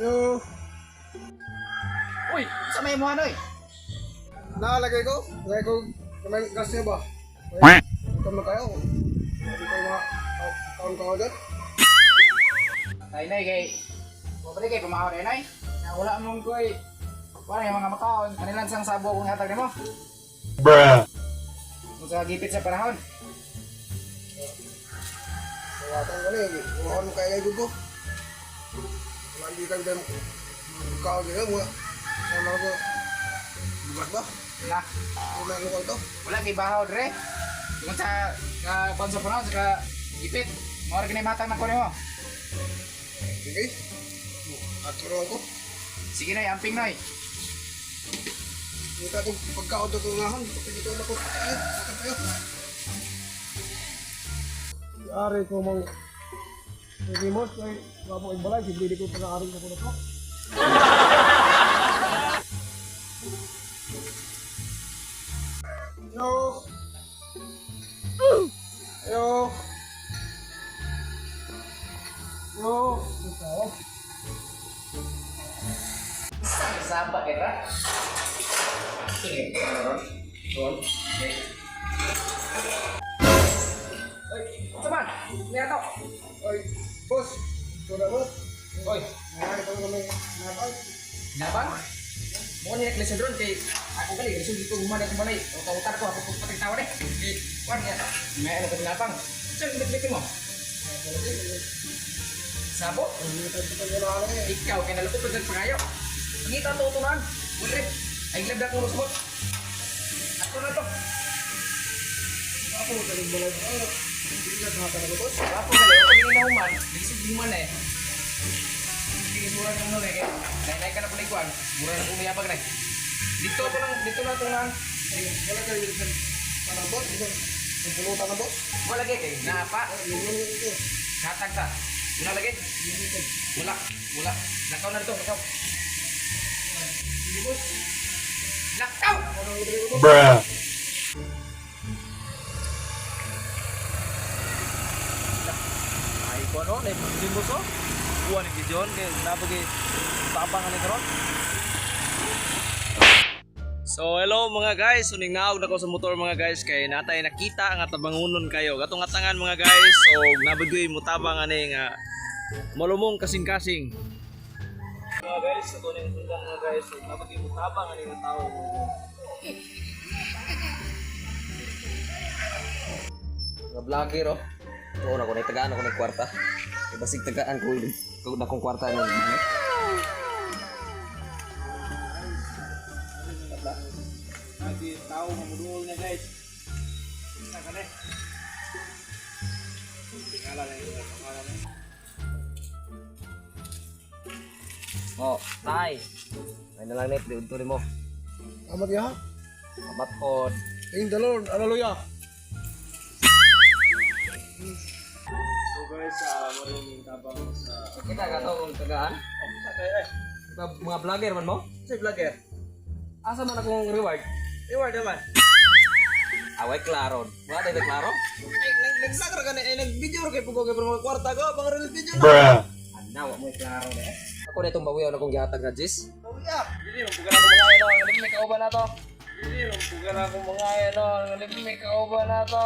Yo, Uy, sa may mo ano eh? nakalagay ko. Lagay ko kamay gas niya ba? Ay, ito na kayo. Hindi ko mga kaon dyan. Ay, nay, kay... Pwede kay pumahon eh, nay. Wala mong ko'y... Wala yung mga makaon. Kanilang sang sabo kong hatag mo. Bruh. Kung sa gipit sa panahon. Kawatan ko na eh. Kumakan mo kaya ko. Lagi ka dyan. Kaon dyan. Mga ko. Bugat ba? Na, Wala ko ito. wala kay bahaw dre. Kung sa konso panahon, sa gipit. Mga rin matang na ko mo. Sige. At turuan ko. Sige nay, amping nay. Hindi ka itong pagkaon ito tungahan. Pagkito na ko. Ay, sakit kayo. Ari ko mong remote kay wapong ibalay. Hindi ko pag-aaral ko na ito. Yo. Yo. Yo. Ito. Saba era. Sige, ron. Ron. Okay. Oy, teman, lihat to. Ay, boss. Ito na boss. Oy, Ngayon ito kami napay. nabang. Mo ni lekles drone kay ako gali gusto dito gumana ko balay. Utar ko ako pati tawa deh. Di wan ya. May ano ka nabang. Saan bitbitin mo? Sabo? Hindi tayo ito gano'n eh. Ikaw kay nalupot sa pangayo. Ngita to tunan. Ulre. Ay glad ako rusbot. Ako na to. Ako mo tayo balay. Ay, hindi na hata na boss. Ako gali ako ginahuman. Bisig human eh. Sige surat ng nore kay. Nainay ka na paliguan. Mura na umiyabag na. Dito lang tunan. Wala kayo yung parang boss. Yung pulutan na boss. Wala lagi kay napa. Yung ito. Hatag ta. Wala lagi. Wala. Nakaw na dito, nakaw. Nakaw! Bruh. Ay ko no, nih timbul so. Buan ni John kay nabagi tabangan ni karon. So hello mga guys, uning naog na ko sa motor mga guys kay natay nakita nga tabangunon kayo. Gatong atangan mga guys, so nabagoy mo tabang ani nga malumong kasing-kasing. Mga guys, ito na yung tundang mga guys, so nabagoy mo tabang ani nga tao. Nga vlogger oh. Oo na ko na tagaan ako ng kwarta. Basig tagaan ko kung na kong kwarta niya. Lagi tao mamudul niya guys. Isa ka na. Tingala na yung pangalan niya. Oh, tay. Ay na lang net diunto mo. Amat ya. Amat pod. Ayun dalon. Hallelujah. So guys, maraming tabang sa Kita ka to kung tagaan. mga vlogger man mo? Si vlogger. Asa man akong reward? Reward naman. Away klaro. Wala tayo klaro? Ay, nagsakra ka na. Ay, nag-video kay Pugo kay mga kwarta ko. Pang release video na. Bruh. Anawa mo klaro na eh. Ako na itong bawiyaw na kong gihatag na Jis. Oh, yeah. Dili ron puga na akong mga ino, nalimi kauban na to. Dili ron puga na akong mga ino, nalimi kauban na to.